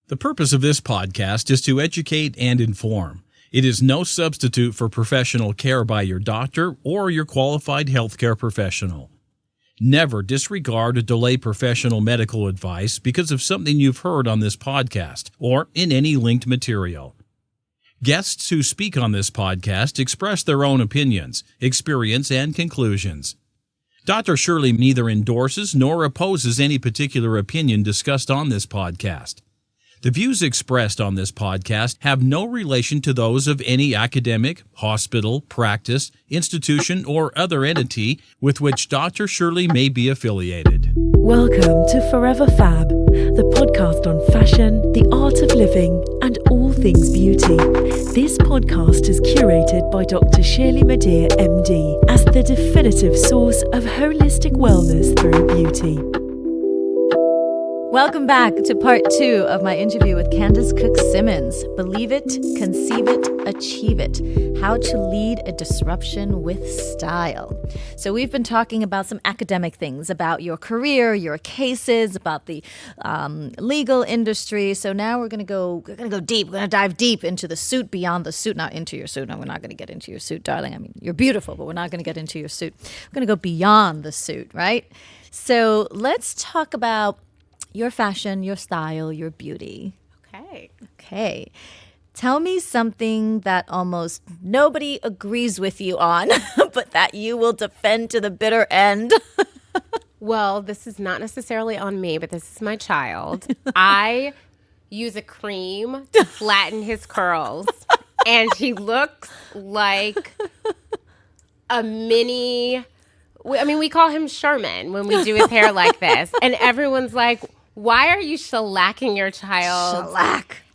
The purpose of this podcast is to educate and inform. It is no substitute for professional care by your doctor or your qualified healthcare professional. Never disregard or delay professional medical advice because of something you've heard on this podcast or in any linked material. Guests who speak on this podcast express their own opinions, experience, and conclusions. Dr. Shirley neither endorses nor opposes any particular opinion discussed on this podcast. The views expressed on this podcast have no relation to those of any academic, hospital, practice, institution, or other entity with which Dr. Shirley may be affiliated. Welcome to ForeverFAB, the podcast on fashion, the art of living, and all things beauty. This podcast is curated by Dr. Shirley Madhere, MD, as the definitive source of holistic wellness through beauty. Welcome back to part 2 of my interview with Candice Cook Simmons. Believe it, conceive it, achieve it. How to lead a disruption with style. So we've been talking about some academic things, about your career, your cases, about the legal industry. So now we're going to go deep. We're going to dive deep into the suit, beyond the suit, not into your suit. No, we're not going to get into your suit, darling. I mean, you're beautiful, but we're not going to get into your suit. We're going to go beyond the suit, right? So let's talk about your fashion, your style, your beauty. Okay. Tell me something that almost nobody agrees with you on, but that you will defend to the bitter end. Well, this is not necessarily on me, but this is my child. I use a cream to flatten his curls, and he looks like a mini... we call him Sherman when we do his hair like this. And everyone's like, why are you shellacking your child's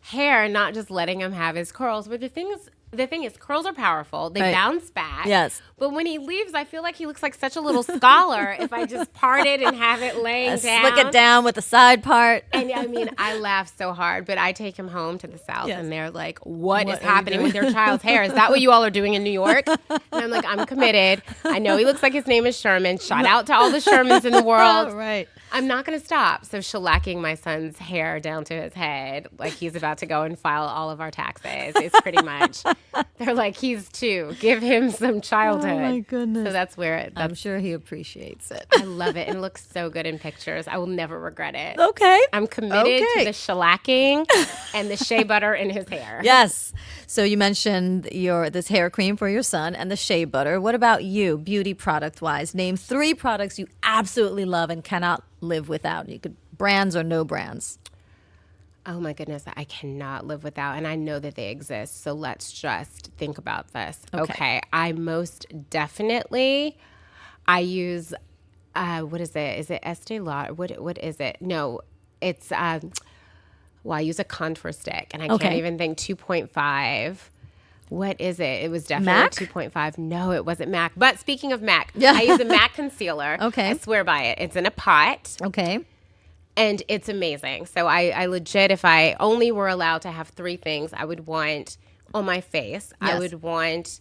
hair, not just letting him have his curls? But the thing is, curls are powerful. They bounce back. Yes. But when he leaves, I feel like he looks like such a little scholar if I just part it and have it laying down. Slick it down with the side part. And I laugh so hard, but I take him home to the South and they're like, what is happening with your child's hair? Is that what you all are doing in New York? And I'm like, I'm committed. I know he looks like his name is Sherman. Shout out to all the Shermans in the world. Right. I'm not going to stop. So shellacking my son's hair down to his head, like he's about to go and file all of our taxes. It's pretty much, they're like, he's 2. Give him some childhood. Oh, my goodness. So that's where I'm sure he appreciates it. I love it. And it looks so good in pictures. I will never regret it. Okay. I'm committed to the shellacking and the shea butter in his hair. Yes. So you mentioned this hair cream for your son and the shea butter. What about you, beauty product-wise? Name 3 products you absolutely love and cannot live without. You could brands or no brands. Oh my goodness, I cannot live without, and I know that they exist. So let's just think about this. Okay. I most definitely, I use, what is it? Is it Estee Lauder? What is it? No, it's, I use a contour stick, and I can't even think. 2.5. What is it? It was definitely 2.5. No, it wasn't MAC. But speaking of MAC, I use a MAC concealer. Okay. I swear by it. It's in a pot. Okay. And it's amazing. So I legit, if I only were allowed to have 3 things, I would want on my face. Yes. I would want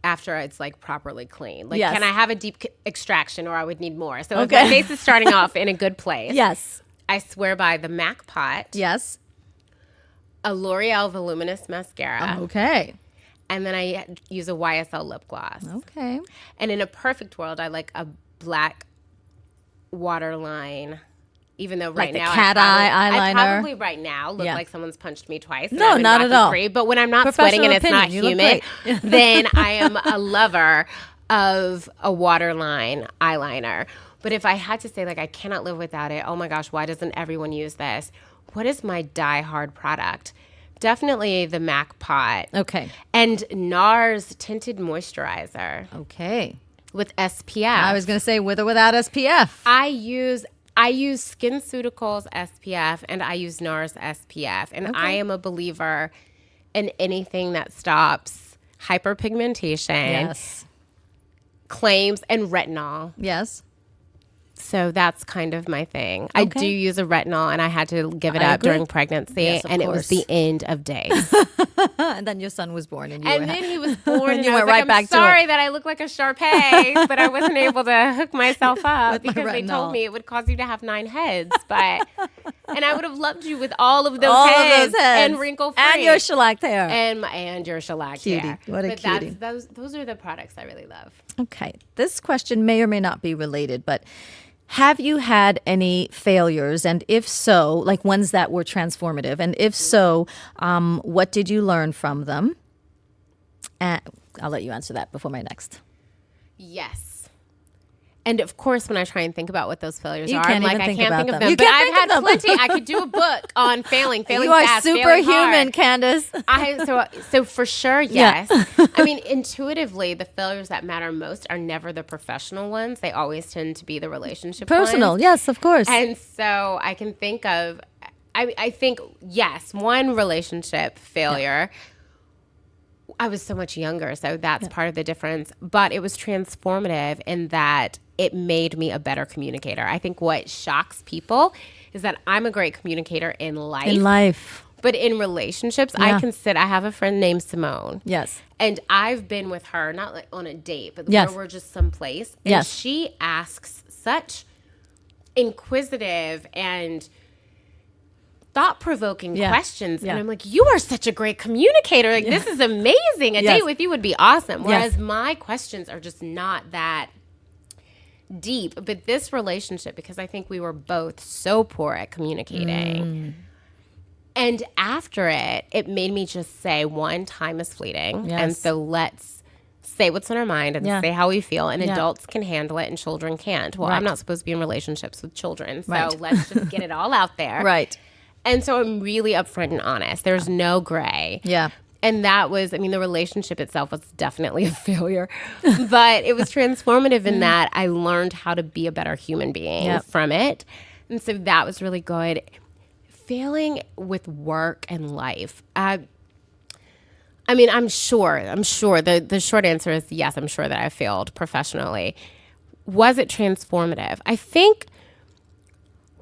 after it's like properly clean. Like, can I have a deep extraction, or I would need more? So if my face is starting off in a good place. Yes. I swear by the MAC pot. Yes. A L'Oreal Voluminous Mascara. Okay. And then I use a YSL lip gloss. Okay. And in a perfect world, I like a black waterline. Even though right now, cat eye eyeliner. I probably right now look like someone's punched me twice. No, not at all. But when I'm not sweating and it's not humid, then I am a lover of a waterline eyeliner. But if I had to say, like, I cannot live without it, oh my gosh, why doesn't everyone use this? What is my die-hard product? Definitely the MAC pot. Okay. And NARS Tinted Moisturizer. Okay. With SPF. I was going to say with or without SPF. I use SkinCeuticals SPF and I use NARS SPF. And I am a believer in anything that stops hyperpigmentation, claims, and retinol. Yes. So that's kind of my thing. Okay. I do use a retinol, and I had to give it up during pregnancy, and it was the end of days. And then your son was born, and then he was born, and you I went was right like, back I'm sorry that I look like a Sharpay, but I wasn't able to hook myself up because they told me it would cause you to have 9 heads. But And I would have loved you with all of those All heads of those heads. and wrinkle-free. And your shellacked hair. And your shellac Cutie. hair. What a but cutie. Those are the products I really love. Okay. This question may or may not be related, but have you had any failures? And if so, like ones that were transformative? And if so, what did you learn from them? And I'll let you answer that before my next. Yes. And of course, when I try and think about what those failures are, can't I'm like, even I think can't about think of them. them. You But can't I've think of had them. plenty. I could do a book on failing You are fast, failing superhuman, hard. Candice. So for sure, Yeah. yes. I mean, intuitively, the failures that matter most are never the professional ones. They always tend to be the relationship Personal, ones. yes, of course. And so I can think of, I think, yes, one relationship failure. I was so much younger, so that's part of the difference. But it was transformative in that it made me a better communicator. I think what shocks people is that I'm a great communicator in life. In life. But in relationships, Yeah. I have a friend named Simone. Yes. And I've been with her, not like on a date, but Yes. where we're just someplace. And Yes. she asks such inquisitive and thought-provoking Yeah. questions. Yeah. And I'm like, you are such a great communicator. Like, this is amazing. A Yes. date with you would be awesome. Whereas Yes. my questions are just not that deep. But this relationship, because I think we were both so poor at communicating. And after it made me just say, one, time is fleeting. Yes. And so let's say what's on our mind and Yeah. say how we feel. And Yeah. adults can handle it and children can't. Well, Right. I'm not supposed to be in relationships with children. So Right. let's just get it all out there. Right. And so I'm really upfront and honest. There's no gray. Yeah. And that was, I mean, the relationship itself was definitely a failure, but it was transformative in that I learned how to be a better human being Yep. from it. And so that was really good. Failing with work and life. I mean, I'm sure the short answer is yes, I'm sure that I failed professionally. Was it transformative? I think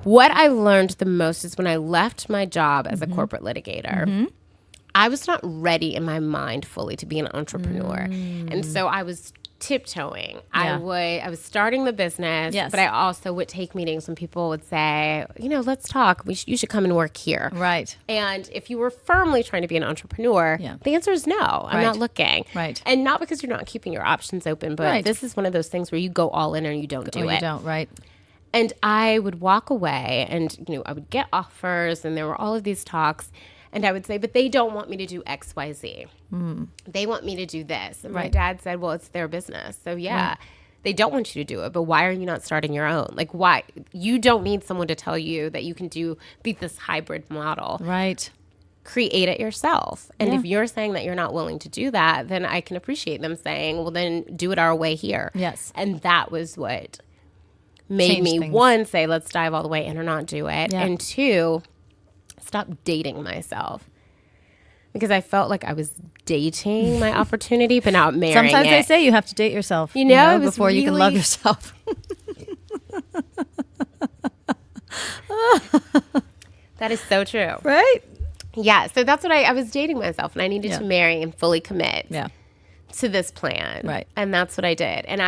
what I learned the most is when I left my job as a corporate litigator, I was not ready in my mind fully to be an entrepreneur. And so I was tiptoeing. Yeah. I was starting the business, Yes. but I also would take meetings when people would say, let's talk. You should come and work here. Right. And if you were firmly trying to be an entrepreneur, Yeah. the answer is no. I'm Right. not looking. Right. And not because you're not keeping your options open, but Right. this is one of those things where you go all in or you don't do Or it. you don't, right? And I would walk away and, I would get offers and there were all of these talks. And I would say, but they don't want me to do X, Y, Z. They want me to do this. And my Right. dad said, well, it's their business. So, yeah, they don't want you to do it. But why are you not starting your own? Like, why? You don't need someone to tell you that you can be this hybrid model. Right. Create it yourself. And Yeah. if you're saying that you're not willing to do that, then I can appreciate them saying, well, then do it our way here. Yes. And that was what made Changed me, things. one, say, let's dive all the way in or not do it. Yeah. And two, stop dating myself. Because I felt like I was dating my opportunity, but not marrying Sometimes it. they say you have to date yourself, You know, it was before you can love really- yourself. That is so true. Right? Yeah, so that's what I was dating myself, and I needed Yeah. to marry and fully commit Yeah. to this plan. Right. And that's what I did. And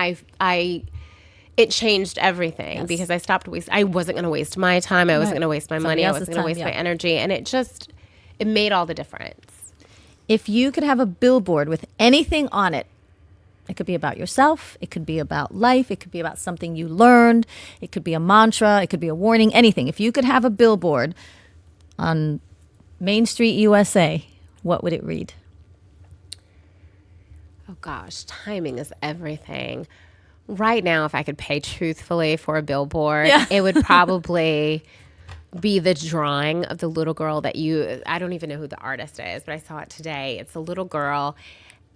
it changed everything because I stopped I wasn't going to waste my time. I wasn't going to waste my Somebody money. I else's wasn't going to time, waste my yeah. energy. And it made all the difference. If you could have a billboard with anything on it, it could be about yourself, it could be about life, it could be about something you learned, it could be a mantra, it could be a warning, anything. If you could have a billboard on Main Street, USA, what would it read? Oh gosh, timing is everything. Right now, if I could pay truthfully for a billboard, it would probably be the drawing of the little girl I don't even know who the artist is, but I saw it today. It's a little girl.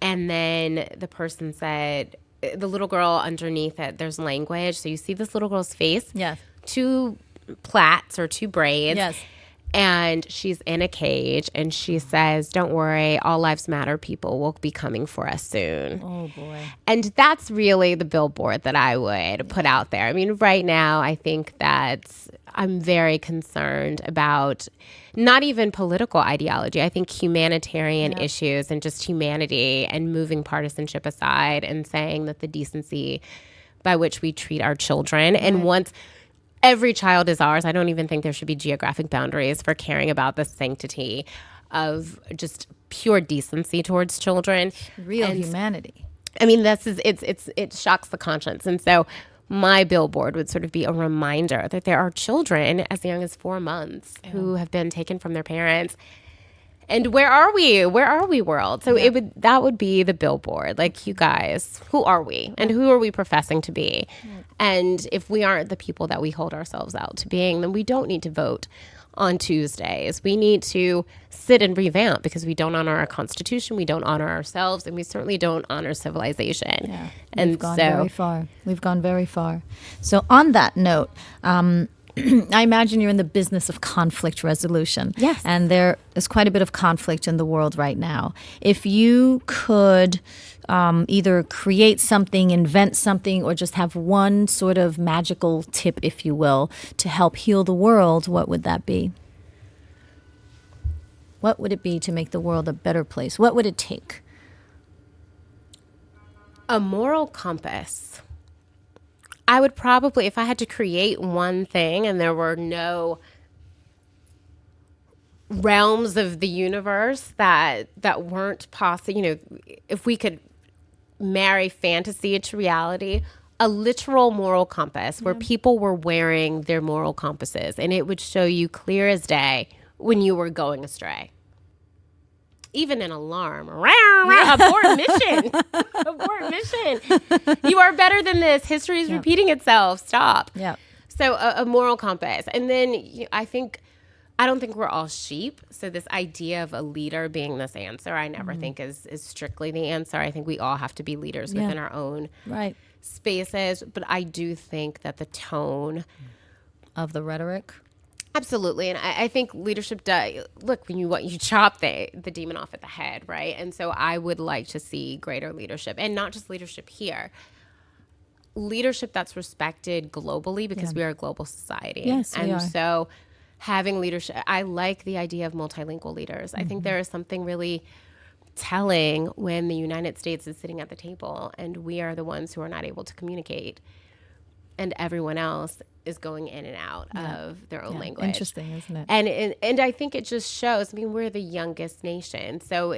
And then the person said, the little girl underneath it, there's language. So you see this little girl's face. Yes. 2 plaits or 2 braids. Yes. And she's in a cage and she says, don't worry, all lives matter. People will be coming for us soon. Oh, boy. And that's really the billboard that I would put out there. I mean, right now, I think that I'm very concerned about not even political ideology. I think humanitarian issues and just humanity and moving partisanship aside and saying that the decency by which we treat our children. And once every child is ours. I don't even think there should be geographic boundaries for caring about the sanctity of just pure decency towards children. Real humanity. I mean, it shocks the conscience. And so my billboard would sort of be a reminder that there are children as young as 4 months who have been taken from their parents. And where are we? Where are we, world? So that would be the billboard. Like, you guys, who are we? And who are we professing to be? And if we aren't the people that we hold ourselves out to being, then we don't need to vote on Tuesdays. We need to sit and revamp, because we don't honor our Constitution, we don't honor ourselves, and we certainly don't honor civilization. Yeah, and we've gone very far. We've gone very far. So on that note, I imagine you're in the business of conflict resolution. Yes. And there is quite a bit of conflict in the world right now. If you could either create something, invent something, or just have one sort of magical tip, if you will, to help heal the world, what would that be? What would it be to make the world a better place? What would it take? A moral compass. I would probably, if I had to create one thing and there were no realms of the universe that weren't possible, if we could marry fantasy to reality, a literal moral compass where people were wearing their moral compasses, and it would show you clear as day when you were going astray. Even an alarm. Abort mission. Abort mission. You are better than this. History is repeating itself. Stop. Yeah. So a moral compass. And then I don't think we're all sheep. So this idea of a leader being this answer, I never think is strictly the answer. I think we all have to be leaders within our own spaces. But I do think that the tone of the rhetoric. Absolutely. And I think leadership does, look, when you chop the demon off at the head, right? And so I would like to see greater leadership, and not just leadership here. Leadership that's respected globally, because we are a global society. Yes, we are. And so having leadership, I like the idea of multilingual leaders. I think there is something really telling when the United States is sitting at the table and we are the ones who are not able to communicate, and everyone else is going in and out of their own language. Interesting, isn't it? And I think it just shows, we're the youngest nation. So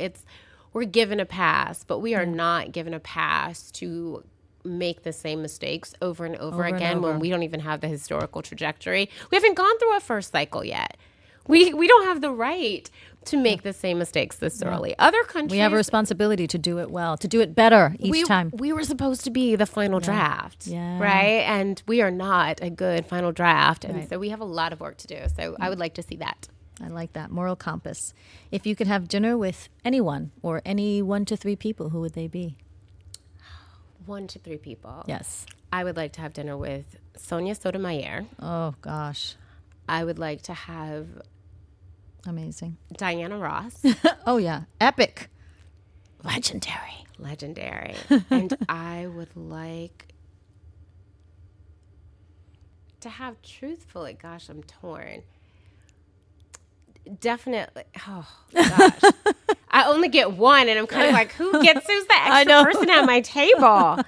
we're given a pass, but we are not given a pass to make the same mistakes over and over again when we don't even have the historical trajectory. We haven't gone through a first cycle yet. We don't have the right to make the same mistakes this early. Other countries, we have a responsibility to do it well, to do it better each time. We were supposed to be the final draft, right? And we are not a good final draft. And so we have a lot of work to do. So I would like to see that. I like that. Moral compass. If you could have dinner with anyone, or any 1 to 3 people, who would they be? 1 to 3 people. Yes. I would like to have dinner with Sonia Sotomayor. Oh, gosh. I would like to have amazing Diana Ross. Oh, yeah. Epic. Legendary. And I would like to have, truthfully, gosh, I'm torn. Definitely. Oh, gosh. I only get one, and I'm kind of like, who's the extra person at my table?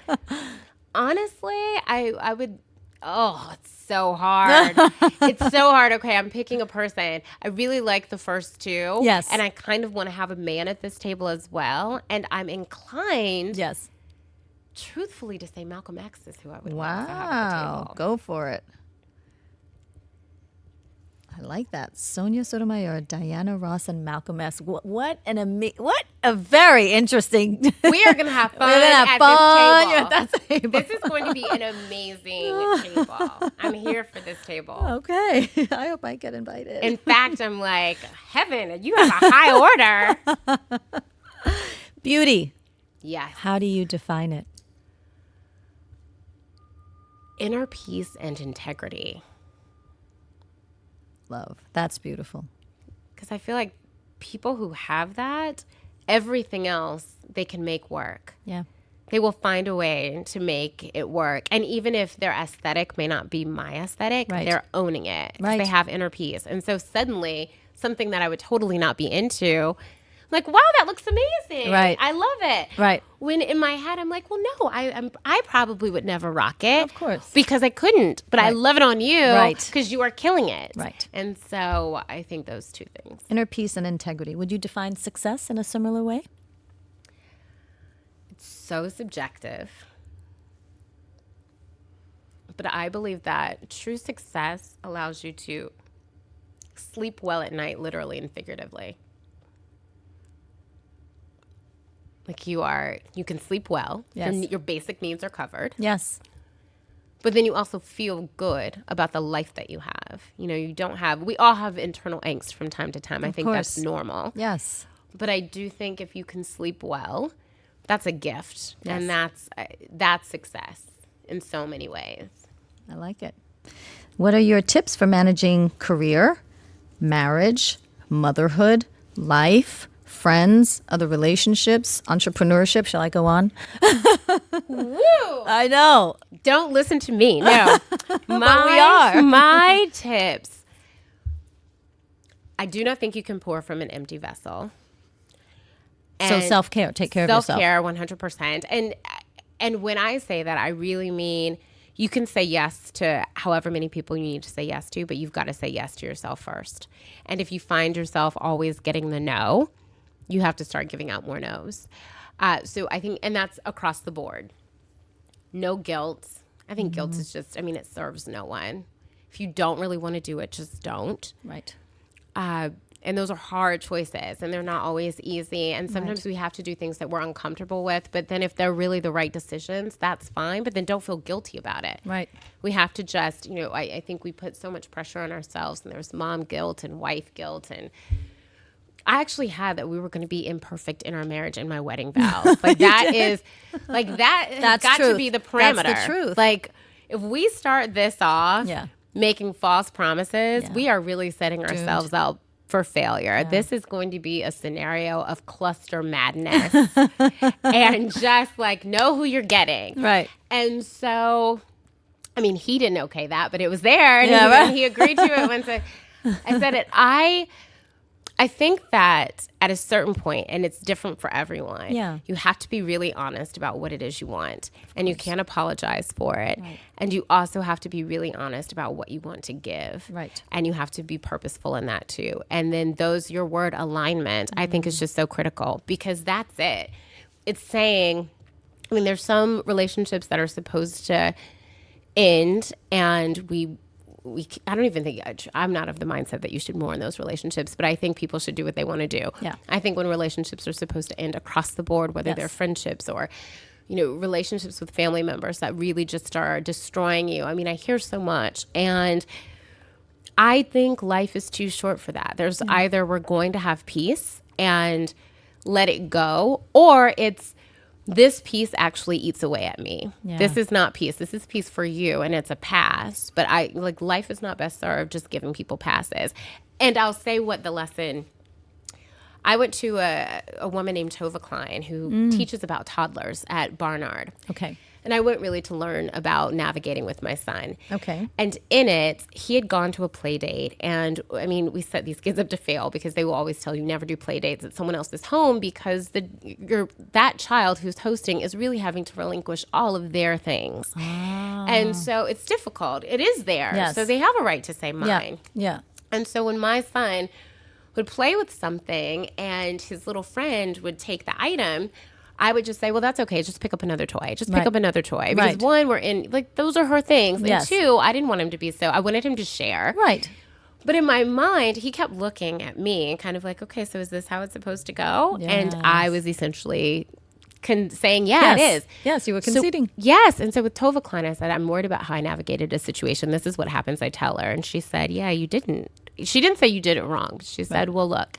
Honestly, I would, it's so hard. It's so hard. Okay, I'm picking a person. I really like the first two. Yes. And I kind of want to have a man at this table as well. And I'm inclined, truthfully, to say Malcolm X is who I would want to have at the table. Go for it. I like that. Sonia Sotomayor, Diana Ross, and Malcolm X. What a very interesting. We are going to have fun at this table. This is going to be an amazing table. I'm here for this table. Okay. I hope I get invited. In fact, I'm like, heaven, you have a high order. Beauty. Yes. How do you define it? Inner peace and integrity. Love. That's beautiful. Because I feel like people who have that, everything else they can make work. Yeah. They will find a way to make it work. And even if their aesthetic may not be my aesthetic, they're owning it. They have inner peace. And so suddenly, something that I would totally not be into like, wow, that looks amazing. Right. I love it. Right. When in my head, I'm like, well, no, I probably would never rock it. Of course. Because I couldn't. But I Right. love it on you. Right. Because you are killing it. Right. And so I think those two things. Inner peace and integrity. Would you define success in a similar way? So subjective. But I believe that true success allows you to sleep well at night, literally and figuratively. Like you can sleep well. Yes. Your basic needs are covered. Yes. But then you also feel good about the life that you have. You know, we all have internal angst from time to time. I think that's course. normal. Yes. But I do think if you can sleep well, that's a gift. Yes. And that's success in so many ways. I like it. What are your tips for managing career, marriage, motherhood, life, friends, other relationships, entrepreneurship? Shall I go on? Woo! I know. Don't listen to me. No. We are. My tips. I do not think you can pour from an empty vessel. So And self-care. Take care of yourself. Self-care, 100%. And when I say that, I really mean you can say yes to however many people you need to say yes to, but you've got to say yes to yourself first. And if you find yourself always getting the no, you have to start giving out more no's. So I think, and that's across the board. No guilt. I think guilt is just, it serves no one. If you don't really want to do it, just don't. Right. And those are hard choices, and they're not always easy. And sometimes we have to do things that we're uncomfortable with. But then if they're really the right decisions, that's fine. But then don't feel guilty about it. Right. We have to just, I think we put so much pressure on ourselves, and there's mom guilt and wife guilt. And I actually had that we were going to be imperfect in our marriage in my wedding vows. Like that is, like that has That's got truth. to be the parameter. That's the truth. Like if we start this off Yeah. making false promises, Yeah. we are really setting ourselves up for failure. This is going to be a scenario of cluster madness and just like know who you're getting. Right. And so, he didn't okay that, but it was there, and he agreed to it once I said it. I think that at a certain point, and it's different for everyone, you have to be really honest about what it is you want, and you can't apologize for it. Right. And you also have to be really honest about what you want to give. Right. And you have to be purposeful in that too. And then your word alignment, I think is just so critical, because that's it. It's saying, there's some relationships that are supposed to end, and I don't even think, I'm not of the mindset that you should mourn those relationships, but I think people should do what they want to do. Yeah. I think when relationships are supposed to end across the board, whether they're friendships or, relationships with family members that really just are destroying you. I hear so much, and I think life is too short for that. There's either we're going to have peace and let it go, or it's, this peace actually eats away at me. Yeah. This is not peace. This is peace for you, and it's a pass. But life is not best served just giving people passes. And I'll say what the lesson. I went to a woman named Tova Klein who teaches about toddlers at Barnard. Okay. And I went really to learn about navigating with my son. Okay. And in it, he had gone to a play date. And we set these kids up to fail, because they will always tell you never do play dates at someone else's home, because that child who's hosting is really having to relinquish all of their things. And so it's difficult. It is theirs. Yes. So they have a right to say mine. Yeah. And so when my son would play with something and his little friend would take the item, I would just say, well, that's okay. Just pick up another toy. Just pick up another toy. Because one, we're in, those are her things. And two, I didn't want him to be I wanted him to share. Right. But in my mind, he kept looking at me and kind of like, okay, so is this how it's supposed to go? Yes. And I was essentially saying, it is. Yes, you were conceding. So, yes. And so with Tova Klein, I said, I'm worried about how I navigated a situation. This is what happens, I tell her. And she said, yeah, you didn't. She didn't say you did it wrong. She said, well, look.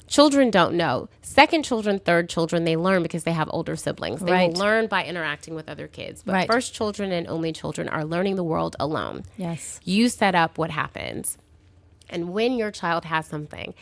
Children don't know. Second children, third children, they learn because they have older siblings. They will learn by interacting with other kids. But first children and only children are learning the world alone. Yes. You set up what happens. And when your child has something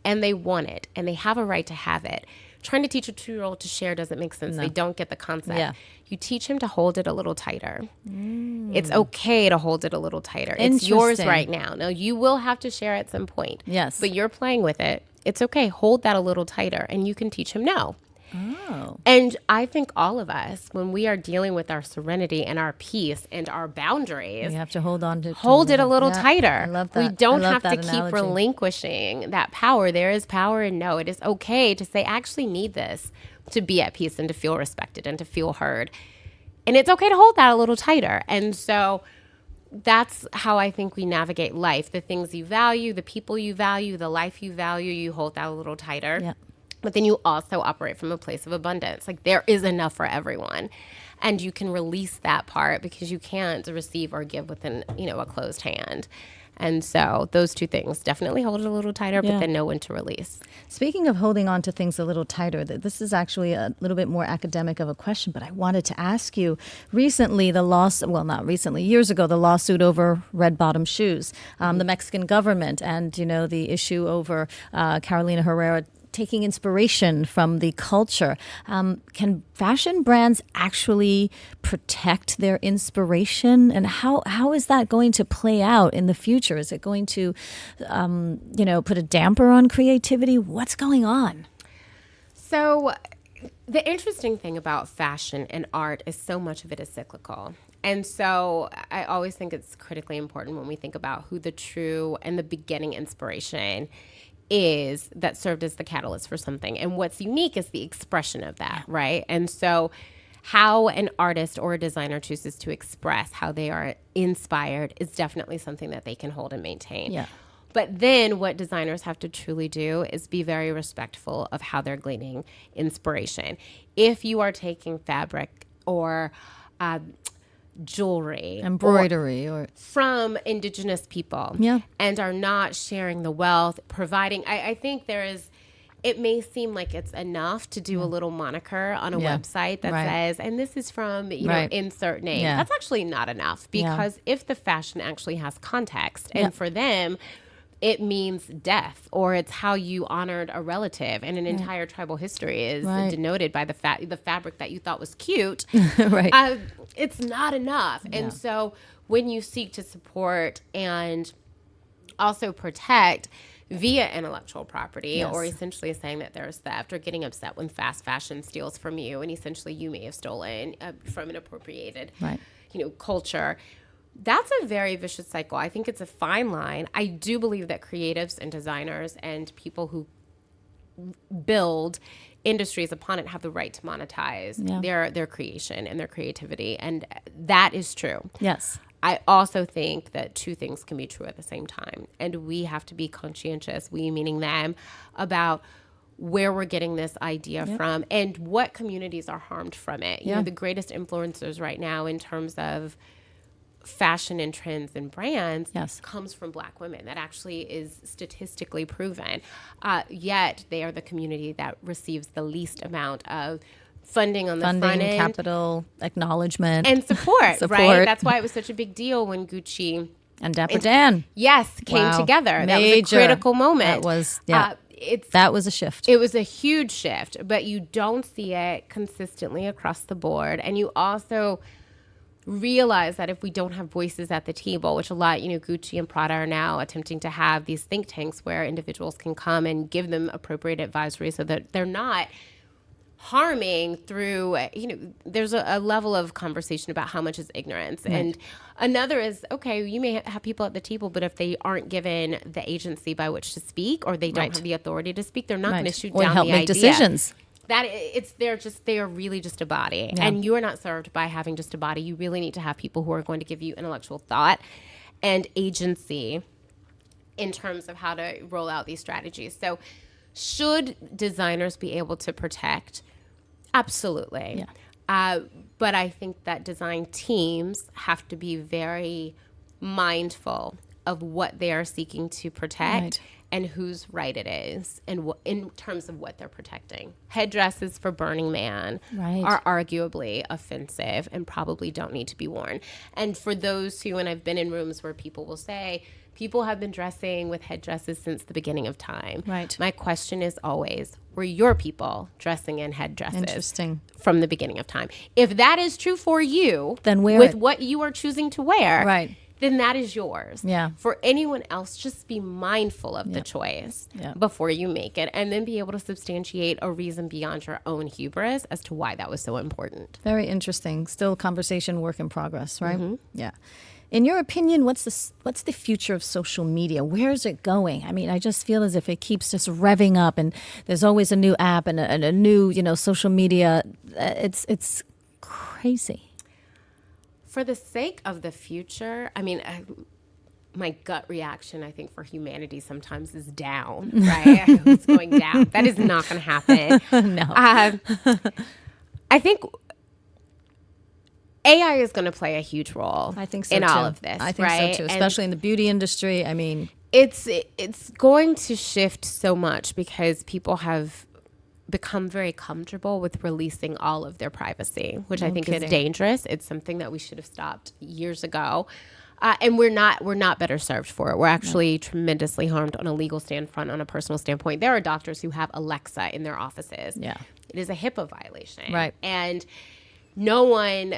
and they want it and they have a right to have it, trying to teach a 2-year-old to share doesn't make sense. No. They don't get the concept. Yeah. You teach him to hold it a little tighter. It's okay to hold it a little tighter. It's yours right now. Now, you will have to share at some point. Yes. But you're playing with it. it's okay. Hold that a little tighter, and you can teach him no. Oh. And I think all of us, when we are dealing with our serenity and our peace and our boundaries, You have to hold on to it a little tighter. I love that. We don't I love have to that keep analogy. relinquishing that power. There is power in no. It is okay to say, I actually need this to be at peace and to feel respected and to feel heard. And it's okay to hold that a little tighter. And so that's how I think we navigate life. The things you value, the people you value, the life you value, you hold that a little tighter. Yeah. But then you also operate from a place of abundance. Like there is enough for everyone. And you can release that part because you can't receive or give with a closed hand. And so those two things, definitely hold it a little tighter, but then know when to release. Speaking of holding on to things a little tighter, this is actually a little bit more academic of a question, but I wanted to ask you, recently years ago, the lawsuit over red bottom shoes, the Mexican government and, the issue over Carolina Herrera taking inspiration from the culture. Can fashion brands actually protect their inspiration? And how is that going to play out in the future? Is it going to, put a damper on creativity? What's going on? So the interesting thing about fashion and art is so much of it is cyclical. And so I always think it's critically important when we think about who the true and the beginning inspiration is that served as the catalyst for something. And what's unique is the expression of that, right? And so how an artist or a designer chooses to express how they are inspired is definitely something that they can hold and maintain. Yeah. But then what designers have to truly do is be very respectful of how they're gleaning inspiration. If you are taking fabric or jewelry, Embroidery or from indigenous people and are not sharing the wealth, providing, I think it may seem like it's enough to do a little moniker on a website that says, and this is from, insert name. Yeah. That's actually not enough because if the fashion actually has context and for them, it means death, or it's how you honored a relative, and an entire tribal history is denoted by the fabric that you thought was cute. right. It's not enough. And so when you seek to support and also protect via intellectual property, or essentially saying that there's theft, or getting upset when fast fashion steals from you, and essentially you may have stolen from an appropriated culture, that's a very vicious cycle. I think it's a fine line. I do believe that creatives and designers and people who build industries upon it have the right to monetize their creation and their creativity. And that is true. Yes. I also think that two things can be true at the same time. And we have to be conscientious, we meaning them, about where we're getting this idea from and what communities are harmed from it. You know, the greatest influencers right now in terms of fashion and trends and brands comes from Black women. That actually is statistically proven. Yet they are the community that receives the least amount of funding on the front end. Capital, acknowledgement. And support, right? That's why it was such a big deal when Gucci and Dapper Dan came together. That was a critical moment. That was, that was a shift. It was a huge shift, but you don't see it consistently across the board. And you also realize that if we don't have voices at the table, which a lot, Gucci and Prada are now attempting to have these think tanks where individuals can come and give them appropriate advisory so that they're not harming through, there's a level of conversation about how much is ignorance. Right. And another is, okay, you may have people at the table, but if they aren't given the agency by which to speak, or they don't have the authority to speak, they're not going to shoot down help the make idea. Decisions. They are really just a body, and you are not served by having just a body. You really need to have people who are going to give you intellectual thought and agency in terms of how to roll out these strategies. So should designers be able to protect? Absolutely. But I think that design teams have to be very mindful of what they are seeking to protect and whose right it is, and in terms of what they're protecting. Headdresses for Burning Man are arguably offensive and probably don't need to be worn. And for those who, and I've been in rooms where people will say, people have been dressing with headdresses since the beginning of time. Right. My question is always, were your people dressing in headdresses from the beginning of time? If that is true for you, then wear with it. What you are choosing to wear, then that is yours. Yeah. For anyone else, just be mindful of the choice before you make it, and then be able to substantiate a reason beyond your own hubris as to why that was so important. Very interesting. Still conversation, work in progress, right? Yeah. In your opinion, what's the future of social media? Where is it going? I mean, I just feel as if it keeps just revving up, and there's always a new app and a new, social media. It's crazy. For the sake of the future, I mean, my gut reaction, I think, for humanity sometimes is down, right? It's going down. That is not going to happen. No. I think AI is going to play a huge role I think so in too. all of this, I think right? so too, especially in the beauty industry. I mean, it's going to shift so much because people have become very comfortable with releasing all of their privacy, which I think is dangerous. It's something that we should have stopped years ago. And we're not better served for it. We're actually tremendously harmed on a legal standpoint, on a personal standpoint. There are doctors who have Alexa in their offices. Yeah. It is a HIPAA violation. Right. And no one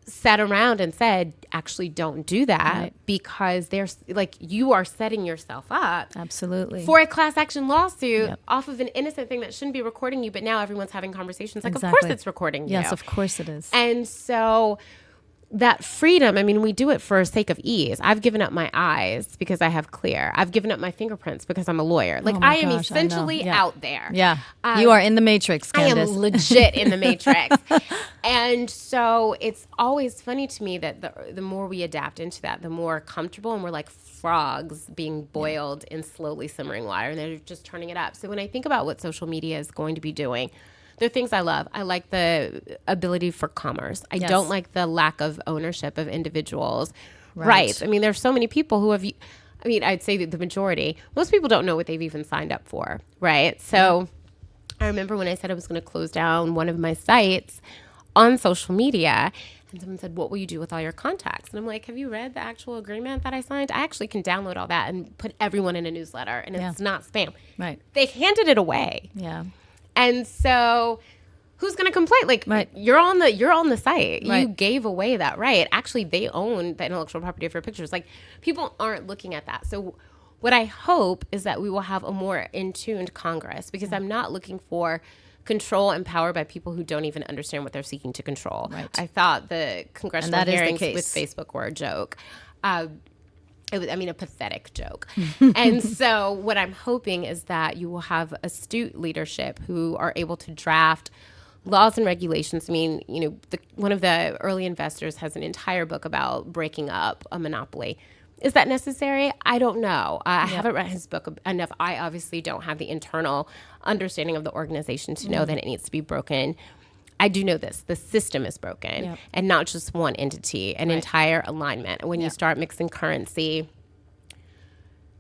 sat around and said, actually don't do that, because there's you are setting yourself up absolutely for a class action lawsuit off of an innocent thing that shouldn't be recording you, but now everyone's having conversations like, of course it's recording you. Yes, of course it is. And so that freedom, I mean, we do it for sake of ease. I've given up my eyes because I have clear. I've given up my fingerprints because I'm a lawyer. I am essentially out there. Yeah. You are in the matrix, Candice. I am legit in the matrix. And so it's always funny to me that the more we adapt into that, the more comfortable, and we're like frogs being boiled in slowly simmering water, and they're just turning it up. So when I think about what social media is going to be doing, there are things I love. I like the ability for commerce. I don't like the lack of ownership of individuals' rights. I mean, there's so many people who have, I'd say that the majority, most people don't know what they've even signed up for, right? So I remember when I said I was going to close down one of my sites on social media, and someone said, what will you do with all your contacts? And I'm like, have you read the actual agreement that I signed? I actually can download all that and put everyone in a newsletter, and it's not spam. Right. They handed it away. Yeah. And so who's going to complain? You're on the site. You gave away that right. Actually, they own the intellectual property of your pictures. People aren't looking at that. So what I hope is that we will have a more in-tuned Congress, because I'm not looking for control and power by people who don't even understand what they're seeking to control. Right. I thought the congressional hearings with Facebook were a joke. A pathetic joke. And so what I'm hoping is that you will have astute leadership who are able to draft laws and regulations. I mean, one of the early investors has an entire book about breaking up a monopoly. Is that necessary? I don't know. I haven't read his book enough. I obviously don't have the internal understanding of the organization to know that it needs to be broken. I do know this. The system is broken, and not just one entity, an entire alignment. When you start mixing currency,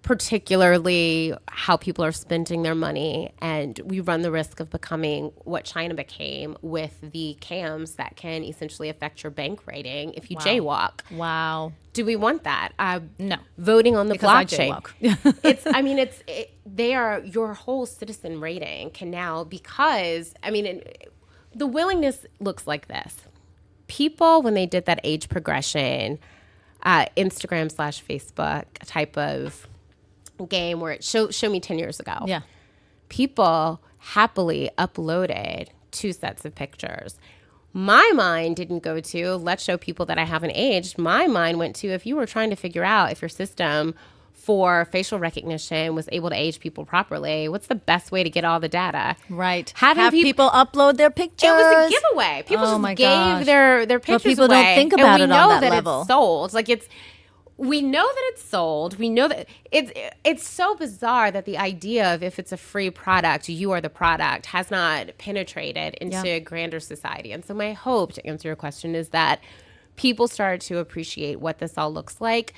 particularly how people are spending their money, and we run the risk of becoming what China became with the cams that can essentially affect your bank rating if you jaywalk. Wow. Do we want that? No. Voting on the blockchain. It's your whole citizen rating can now, because the willingness looks like this. People, when they did that age progression, Instagram/Facebook type of game where it show me 10 years ago. Yeah. People happily uploaded 2 sets of pictures. My mind didn't go to, let's show people that I haven't aged. My mind went to, if you were trying to figure out if your system for facial recognition was able to age people properly, what's the best way to get all the data? Right. Have people upload their pictures. It was a giveaway. People just gave their pictures but people away. Don't think about it on that level. It's sold. We know that it's sold. We know that it's so bizarre that the idea of, if it's a free product, you are the product, has not penetrated into grander society. And so my hope, to answer your question, is that people start to appreciate what this all looks like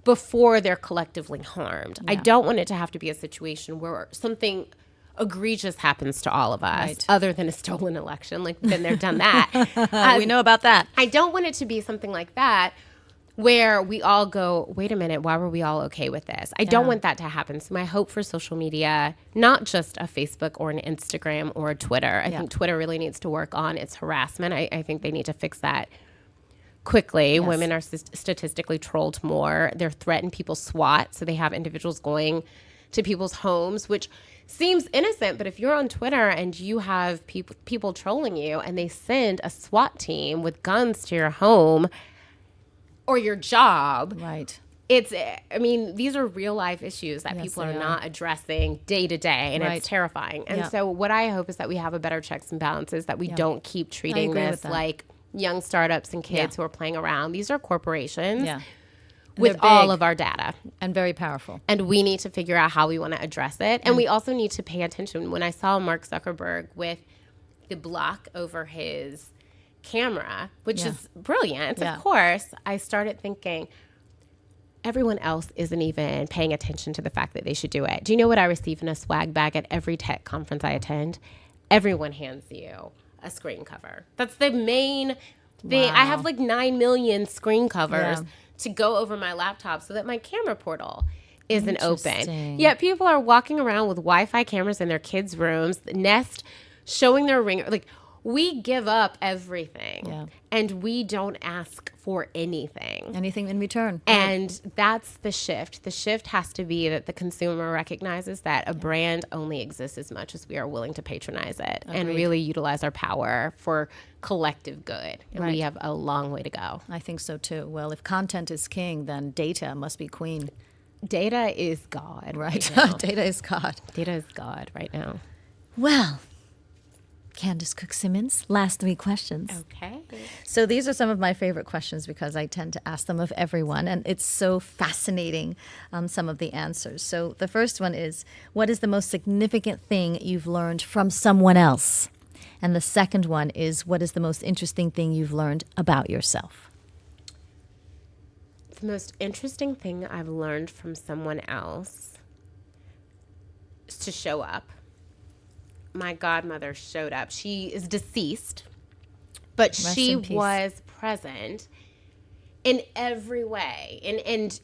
before they're collectively harmed. I don't want it to have to be a situation where something egregious happens to all of us, other than a stolen election. Been there, done that. We know about that. I don't want it to be something like that, where we all go, wait a minute, why were we all okay with this? I don't want that to happen. So my hope for social media, not just a Facebook or an Instagram or a Twitter. I think Twitter really needs to work on its harassment. I think they need to fix that. quickly. Yes. Women are statistically trolled more. They're threatened. People SWAT. So they have individuals going to people's homes, which seems innocent. But if you're on Twitter and you have people trolling you and they send a SWAT team with guns to your home or your job. Right. These are real life issues that people are not addressing day to day, and it's terrifying. And so what I hope is that we have a better checks and balances, that we don't keep treating this like young startups and kids who are playing around. These are corporations with all of our data. And very powerful. And we need to figure out how we want to address it. And we also need to pay attention. When I saw Mark Zuckerberg with the block over his camera, which is brilliant, of course, I started thinking, everyone else isn't even paying attention to the fact that they should do it. Do you know what I receive in a swag bag at every tech conference I attend? Everyone hands you a screen cover. That's the main thing. I have like 9 million screen covers to go over my laptop so that my camera portal isn't open. Yet people are walking around with Wi-Fi cameras in their kids' rooms, Nest showing their ring. Like, we give up everything and we don't ask for anything in return. And that's the shift. The shift has to be that the consumer recognizes that a brand only exists as much as we are willing to patronize it and really utilize our power for collective good. And we have a long way to go. I think so too. Well, if content is king, then data must be queen. Data is God. Right. Data is God. Data is God right now. Well, Candice Cook Simmons, last 3 questions. Okay. So these are some of my favorite questions because I tend to ask them of everyone, and it's so fascinating, some of the answers. So the first one is, what is the most significant thing you've learned from someone else? And the second one is, what is the most interesting thing you've learned about yourself? The most interesting thing I've learned from someone else is to show up. My godmother showed up. She is deceased, but she was present in every way and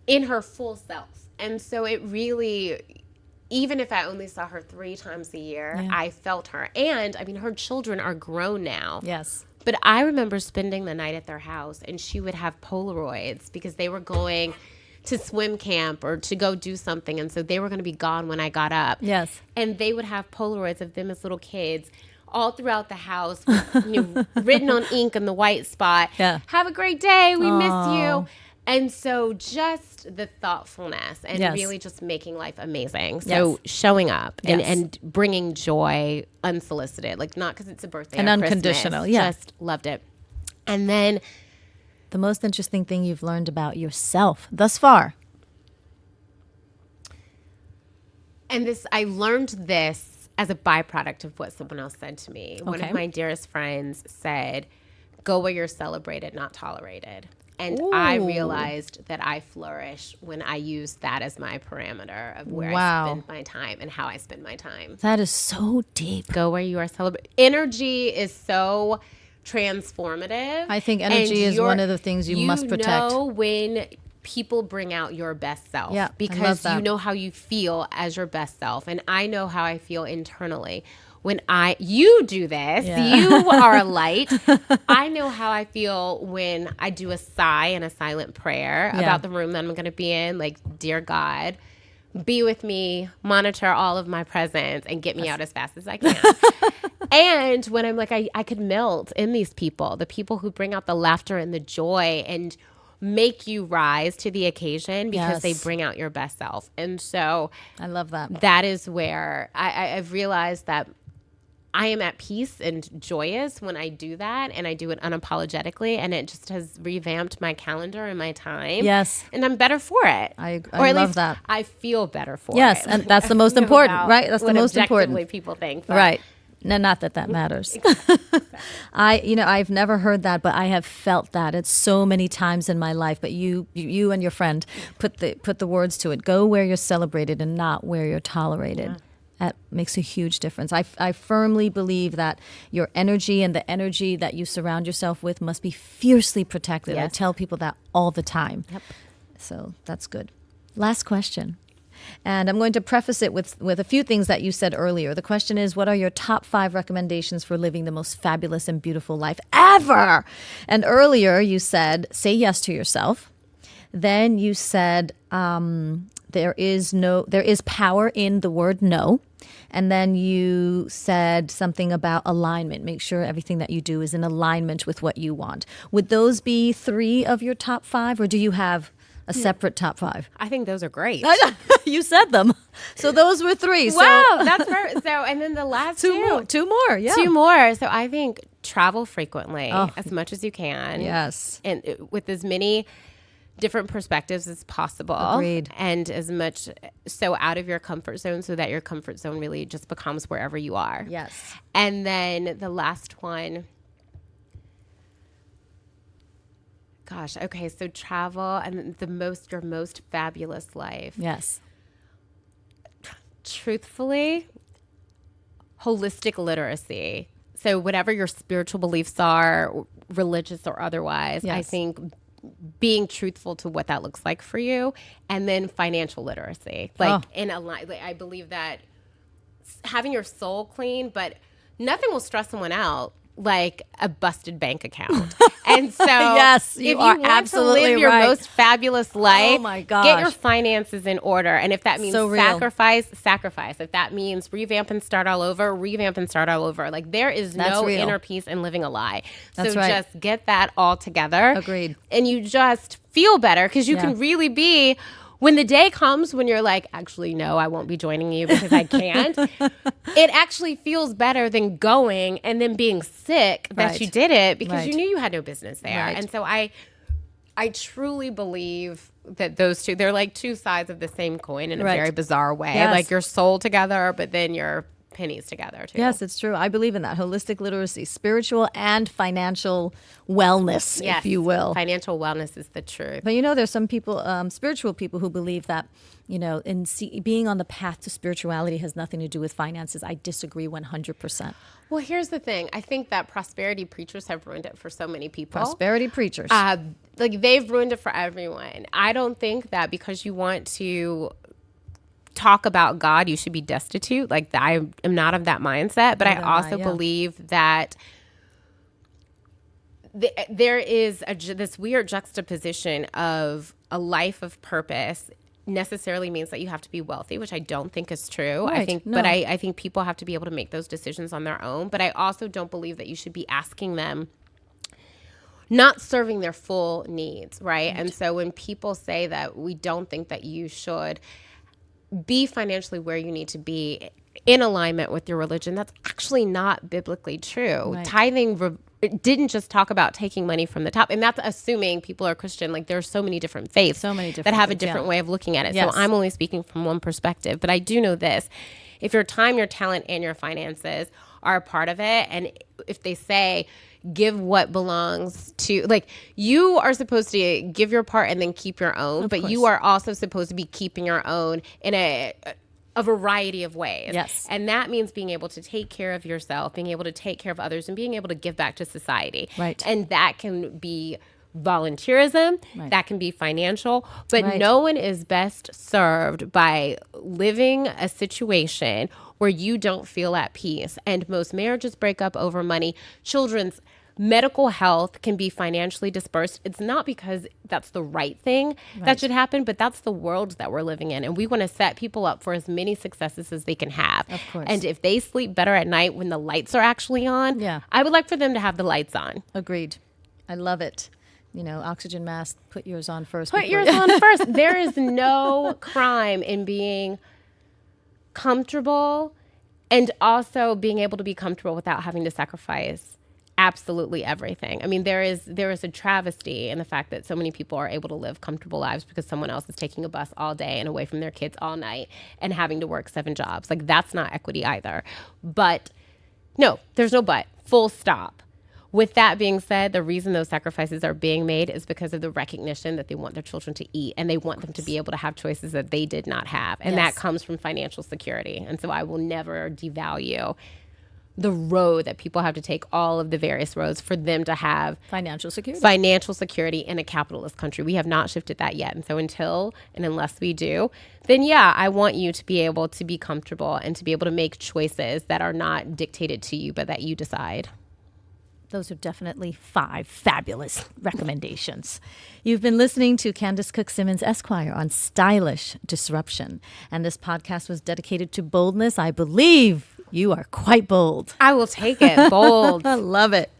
in her full self. And so it really, even if I only saw her 3 times a year, I felt her. And I mean, her children are grown now. Yes. But I remember spending the night at their house, and she would have Polaroids because they were going to swim camp or to go do something. And so they were going to be gone when I got up. Yes. And they would have Polaroids of them as little kids all throughout the house, written on ink in the white spot. Yeah. Have a great day. We miss you. And so just the thoughtfulness and really just making life amazing. So showing up and bringing joy unsolicited, like not because it's a birthday and or unconditional. Christmas, just loved it. And then the most interesting thing you've learned about yourself thus far. And I learned this as a byproduct of what someone else said to me. One of my dearest friends said, go where you're celebrated, not tolerated. And I realized that I flourish when I use that as my parameter of where I spend my time and how I spend my time. That is so deep. Go where you are celebrated. Energy is so transformative. I think energy is one of the things you must protect. You know when people bring out your best self because you know how you feel as your best self. And I know how I feel internally. When you do this, you are a light. I know how I feel when I do a sigh and a silent prayer about the room that I'm going to be in. Like, dear God, be with me, monitor all of my presence, and get me out as fast as I can. And when I'm like, I could melt in these people, the people who bring out the laughter and the joy and make you rise to the occasion because they bring out your best self. And so I love that. That is where I've realized that I am at peace and joyous when I do that, and I do it unapologetically, and it just has revamped my calendar and my time. Yes. And I'm better for it. I love that. I feel better for it. Yes, and that's the most important, right? That's the most important. People think. Right. No, not that matters. I've never heard that, but I have felt that. It's so many times in my life. But you and your friend put the words to it. Go where you're celebrated and not where you're tolerated. Yeah. That makes a huge difference. I firmly believe that your energy and the energy that you surround yourself with must be fiercely protected. Yes. I tell people that all the time. Yep. So that's good. Last question. And I'm going to preface it with a few things that you said earlier. The question is, what are your top 5 recommendations for living the most fabulous and beautiful life ever? And earlier you said, say yes to yourself. Then you said, there is power in the word no. And then you said something about alignment. Make sure everything that you do is in alignment with what you want. Would those be 3 of your top 5, or do you have a separate top 5? I think those are great. You said them. So those were 3. Wow, that's perfect. So, and then the last two more. 2 more, yeah. 2 more. So I think travel frequently as much as you can. Yes. And with as many different perspectives as possible. Agreed. And as much so out of your comfort zone so that your comfort zone really just becomes wherever you are. Yes. And then the last one, gosh, okay, so travel and your most fabulous life. Yes. Truthfully, holistic literacy. So whatever your spiritual beliefs are, religious or otherwise, Yes. I think being truthful to what that looks like for you, and then financial literacy, I believe that having your soul clean, but nothing will stress someone out like a busted bank account. And so yes, if you want absolutely to live your right. most fabulous life, Oh my gosh. get your finances in order. And if that means So real. sacrifice. If that means revamp and start all over. Like there is That's no real. inner peace in living a lie. That's so right. just get that all together. Agreed. And you just feel better because you can really be, when the day comes when you're like, actually, no, I won't be joining you because I can't. It actually feels better than going and then being sick that Right. you did it because Right. you knew you had no business there. Right. And so I truly believe that those two, they're like 2 sides of the same coin in a Right. very bizarre way. Yes. Like your soul together, but then your pennies together too. Yes, it's true. I believe in that. Holistic literacy, spiritual and financial wellness, Yes. if you will. Financial wellness is the truth. But there's some people, spiritual people, who believe that, being on the path to spirituality has nothing to do with finances. I disagree 100%. Well, here's the thing. I think that prosperity preachers have ruined it for so many people. Prosperity preachers. They've ruined it for everyone. I don't think that because you want to talk about God, you should be destitute. Like, I am not of that mindset, but I also believe that there is this weird juxtaposition of a life of purpose necessarily means that you have to be wealthy, which I don't think is true. Right. I think, No. but I think people have to be able to make those decisions on their own. But I also don't believe that you should be asking them, not serving their full needs, right? And so when people say that we don't think that you should be financially where you need to be in alignment with your religion, that's actually not biblically true. Right. Tithing it didn't just talk about taking money from the top, and that's assuming people are Christian. Like, there's so many different faiths that have a different way of looking at it. Yes. So I'm only speaking from one perspective, but I do know this: if your time, your talent, and your finances are a part of it, and if they say give what belongs to, like, you are supposed to give your part and then keep your own, but you are also supposed to be keeping your own in a variety of ways. Yes. And that means being able to take care of yourself, being able to take care of others, and being able to give back to society. Right. And that can be volunteerism, that can be financial, but Right. no one is best served by living a situation where you don't feel at peace. And most marriages break up over money. Children's medical health can be financially dispersed. It's not because that's the right thing that should happen, but that's the world that we're living in. And we want to set people up for as many successes as they can have. Of course. And if they sleep better at night when the lights are actually on, I would like for them to have the lights on. Agreed. I love it. Oxygen mask, put yours on first. Put yours on first. There is no crime in being comfortable and also being able to be comfortable without having to sacrifice absolutely everything. I mean, there is a travesty in the fact that so many people are able to live comfortable lives because someone else is taking a bus all day and away from their kids all night and having to work 7 jobs. Like, that's not equity either. But no, there's no but. Full stop. With that being said, the reason those sacrifices are being made is because of the recognition that they want their children to eat, and they want them to be able to have choices that they did not have. And that comes from financial security. And so I will never devalue the road that people have to take, all of the various roads for them to have Financial security in a capitalist country. We have not shifted that yet. And so unless we do, then yeah, I want you to be able to be comfortable and to be able to make choices that are not dictated to you, but that you decide. Those are definitely 5 fabulous recommendations. You've been listening to Candice Cook Simmons, Esquire, on stylish disruption. And this podcast was dedicated to boldness. I believe you are quite bold. I will take it. Bold. I love it.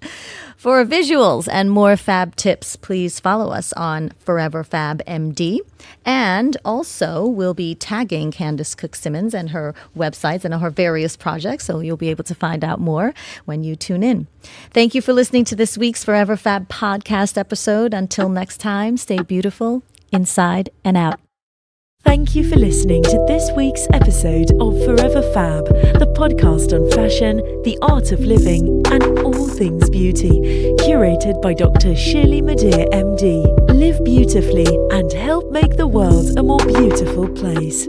For visuals and more fab tips, please follow us on ForeverFABMD. And also, we'll be tagging Candice Cook Simmons and her websites and her various projects, so you'll be able to find out more when you tune in. Thank you for listening to this week's Forever Fab podcast episode. Until next time, stay beautiful, inside and out. Thank you for listening to this week's episode of Forever Fab, the podcast on fashion, the art of living, and all things beauty, curated by Dr. Shirley Madhere, MD. Live beautifully and help make the world a more beautiful place.